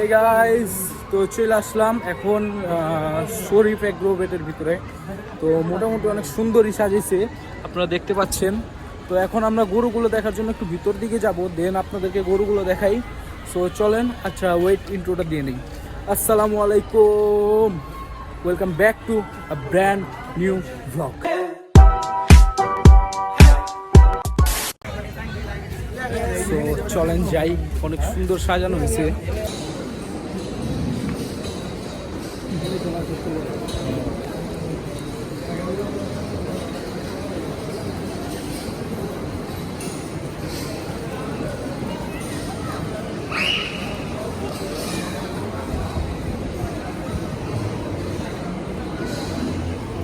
এই গাইস, তো চলে আসলাম এখন শরীফ এগ্রোভেটের ভিতরে। তো মোটামুটি অনেক সুন্দরই সাজিয়েছে, আপনারা দেখতে পাচ্ছেন। তো এখন আমরা গরুগুলো দেখার জন্য একটু ভিতর দিকে যাব, দেন আপনাদেরকে গরুগুলো দেখাই। সো চলেন, আচ্ছা ওয়েট, ইন্ট্রোটা দিয়ে নিই। আসসালামু আলাইকুম, welcome back to a brand new vlog. তো চলেন যাই, অনেক সুন্দর সাজানো হয়েছে।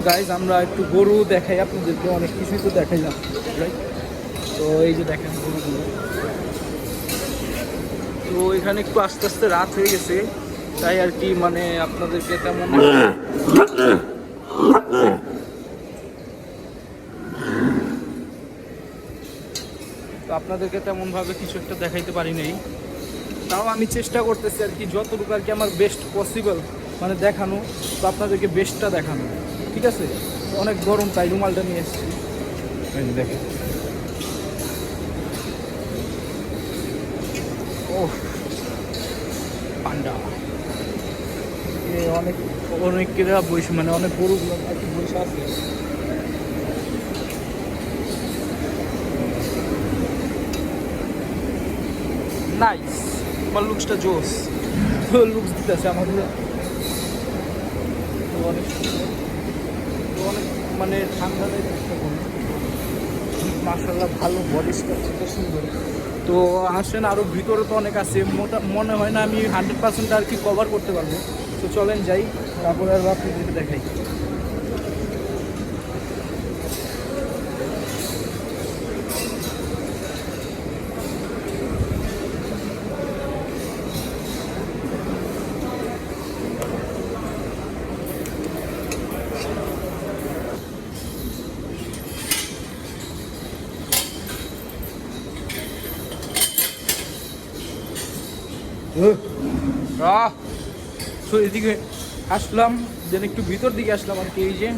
গাইজ, আমরা একটু গরু দেখাই আপনাদেরকে, অনেক কিছুই তো দেখাইলাম, রাইট? তো এই যে দেখেন গরুগুলো। তো এখানে একটু আস্তে আস্তে রাত হয়ে গেছে, তাই আর কি মানে আপনাদেরকে তেমন তেমনভাবে কিছু একটা দেখাইতে পারি নাই। তাও আমি চেষ্টা করতেছি আর কি, যতটুকু আর কি আমার বেস্ট পসিবল মানে দেখানো, তো আপনাদেরকে বেস্টটা দেখানো, ঠিক আছে? অনেক গরম, তাই রুমালটা নিয়ে এসেছি। দেখেন, ও পান্ডা অনেকেরা বসে, মানে অনেক গরুগুলো আর কি বসে আছে। নাইস, আমার লুকসটা জোস, লুকস দিতেছে আমাদের। অনেক অনেক মানে ঠান্ডা চেষ্টা করি, মাশাআল্লাহ ভালো, বডি স্ট্রাকচারটা সুন্দর। তো আসেন, আরও ভিতরে তো অনেক আছে, মনে হয় না আমি 100% আর কি কভার করতে পারবো। তো চলেন যাই, তারপরে আর আপনাদেরকে দেখাই। তো এদিকে আসলাম, যেন একটু ভিতর দিকে আসলাম আর কি। এই যে,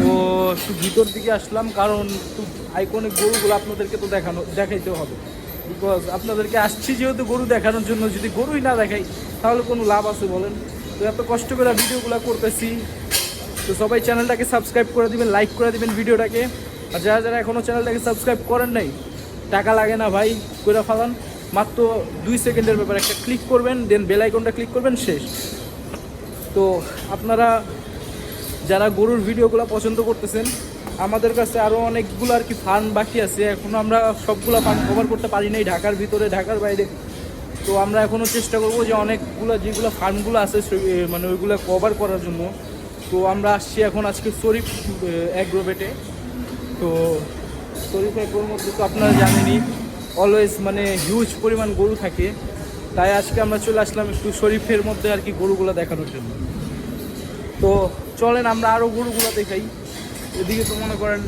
তো একটু ভিতর দিকে আসলাম কারণ একটু আইকনিক গরুগুলো আপনাদেরকে তো দেখাইতে হবে, বিকজ আপনাদেরকে আসছি যেহেতু গরু দেখানোর জন্য। যদি গরুই না দেখাই তাহলে কোনো লাভ আছে বলেন? তো এত কষ্ট করে ভিডিওগুলো করতেছি, তো সবাই চ্যানেলটাকে সাবস্ক্রাইব করে দিবেন, লাইক করে দিবেন ভিডিওটাকে। আর যারা যারা এখনও চ্যানেলটাকে সাবস্ক্রাইব করেন নাই, টাকা লাগে না ভাই, করে ফেলান। মাত্র 2 সেকেন্ডের ব্যাপার, একটা ক্লিক করবেন, দেন বেল আইকনটা ক্লিক করবেন, শেষ। তো আপনারা যারা গরুর ভিডিওগুলো পছন্দ করতেছেন, আমাদের কাছে আরও অনেকগুলো আর কি ফার্ম বাকি আছে, এখনও আমরা সবগুলো ফার্ম কভার করতে পারি নাই, ঢাকার ভিতরে ঢাকার বাইরে। তো আমরা এখনও চেষ্টা করবো যে অনেকগুলো যেগুলো ফার্মগুলো আছে মানে ওইগুলো কভার করার জন্য। তো আমরা আসছি এখন আজকে শরীফ এগ্রোভেটে। তো শরীফ এগ্রোর মধ্যে তো আপনারা জানেনই, অলওয়েজ মানে হিউজ পরিমাণ গরু থাকে। তাই আজকে আমরা চলে আসলাম একটু শরীফের মধ্যে আর কি গরুগুলো দেখানোর জন্য। তো চলেন আমরা আরও গরুগুলো দেখাই। এদিকে তো মনে করেন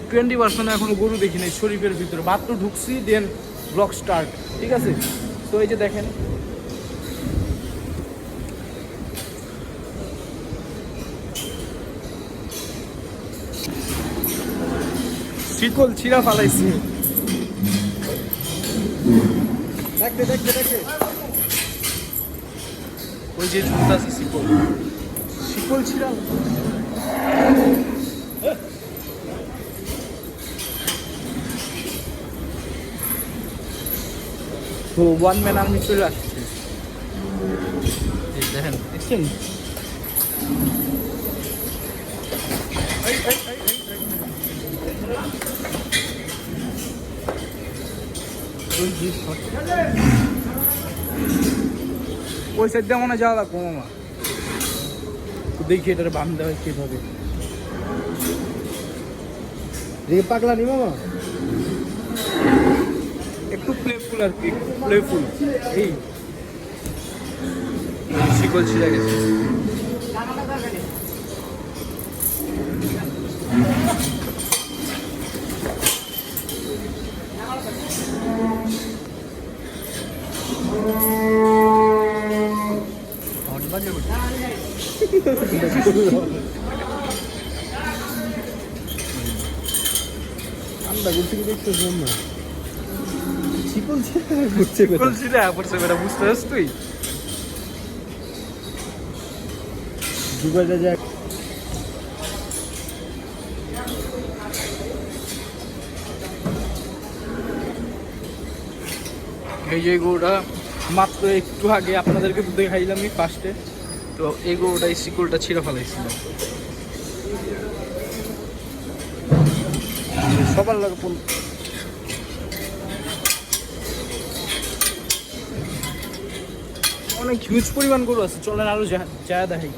20% এখনও গরু দেখি নাই শরীফের ভিতরে, মাত্র ঢুকছি, দেন ব্লগ স্টার্ট, ঠিক আছে? তো এই যে দেখেন, শিকল ছিঁড়া ফালাইছি, দেখতে দেখতে দেখতে ওই যে ঝুলতেছে শিকল, শিকল ছিঁড়া। তো 1 ম্যান আর্মি চলে আসছে, দেখেন, দেখছেন? ওই সাইড দিয়ে মনে যাওয়া লাগবো মামা। তো দেখি এটার বাম দেওয়া কীভাবে, দেখি পাগলা নি মামা, একটু প্লেফুল আর কি, প্লেফুল। এই শিকল ছিঁড়ে গেছে। ঠান্ডা করতে কি দেখতে না চিকন ঘুরছে পড়ছে বেটা, বুঝতে পারছিস তুই? দুবাইটা যাক এই যে গরুটা মাত্র একটু আগে আপনাদেরকে তো দেখাইলাম ফার্স্টে, তো এই গরুটা এই শিকলটা ছিঁড়ে ফেলাইছিল। সবার লাগে অনেক হিউজ পরিমাণ গরু আছে, চলেন আরো যা দেখাই।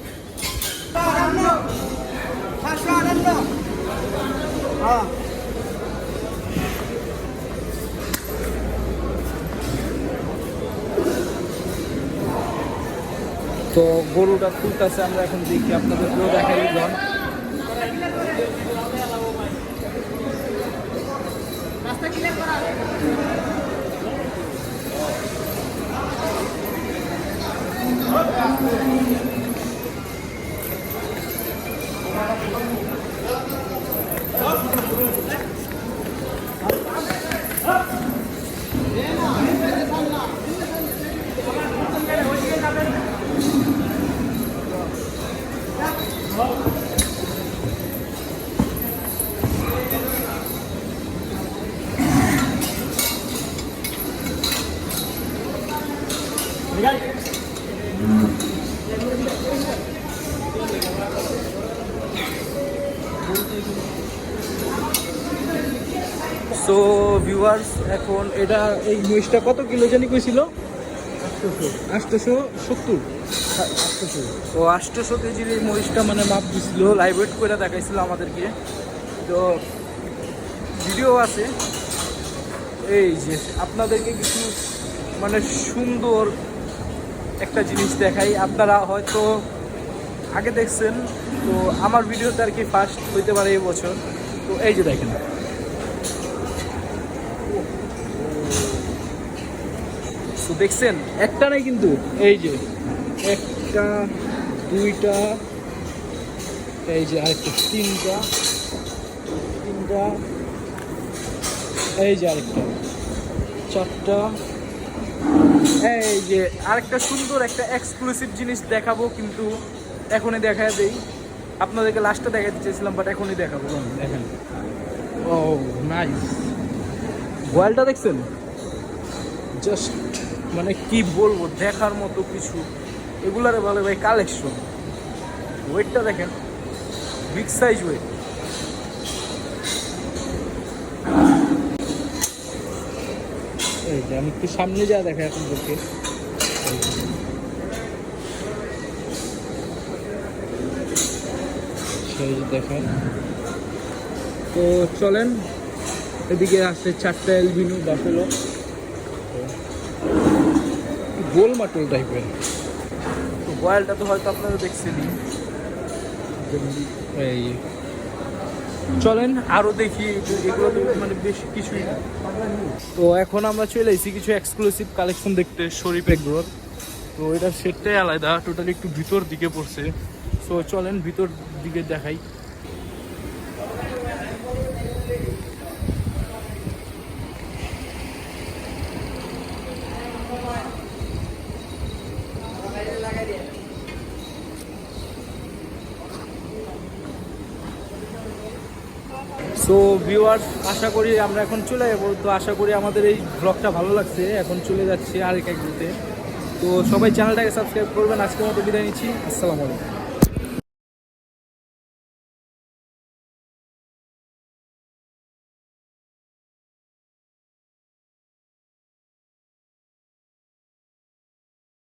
তো গরুটা খুলতেছে, আমরা এখন দেখি, আপনাদেরকেও দেখাই দিলাম। সো ভিউয়ার্স, এখন এটা এই মহিষটা কত কিলো জানি কইছিল? 870। ও 800 কেজির এই মহিষটা মানে মাপ দিছিল, লাইভ ওয়েট করে দেখাইছিল আমাদেরকে। তো ভিডিও আছে, এই যে আপনাদেরকে কিছু মানে সুন্দর একটা জিনিস দেখাই। আপনারা হয়তো আগে দেখছেন, তো আমার ভিডিওতে আর কি ফার্স্ট হইতে পারে এই বছর। তো এই যে দেখেন, তো দেখছেন একটা নাই কিন্তু, এই যে একটা, দুইটা, এই যে আরেকটা, তিনটা, এই যে আরেকটা, চারটা। এই যে আরেকটা সুন্দর একটা এক্সক্লুসিভ জিনিস দেখাবো, কিন্তু এখনই দেখা দেই আপনাদেরকে। লাস্টটা দেখাতে চেয়েছিলাম, বাট এখনই দেখাবো। দেখেন, ও নাইস, গোয়ালটা দেখছেন? জাস্ট মানে কি বলবো, দেখার মতো কিছু। এগুলারে বলে ভাই কালেকশন। ওয়েটটা দেখেন, বিগ সাইজ ওয়েট। এই যে আমি একটু সামনে যা দেখাই আপনাদেরকে, সেই দেখেন। তো চলেন, এদিকে আসছে 4টা এলবিনো বাফেলো, গোল মাটল টাইপের। তো বয়েলটা তো হয়তো আপনারা দেখছেনই। এই চলেন আরও দেখি, এগুলো তো মানে বেশি কিছুই না। তো এখন আমরা চলে এসেছি কিছু এক্সক্লুসিভ কালেকশন দেখতে শরীফ এগ্রোর। তো এটার সেটটাই আলাদা, টোটালি একটু ভিতর দিকে পড়ছে। সো চলেন ভিতর দিকে দেখাই। সো ভিউয়ার্স, আশা করি আমরা এখন চলে যাবো। তো আশা করি আমাদের এই ব্লগটা ভালো লাগছে। এখন চলে যাচ্ছি আরেক এক দিতে। তো সবাই চ্যানেলটাকে সাবস্ক্রাইব করবেন। আজকের মতো বিদায় নিচ্ছি, আসসালামু আলাইকুম।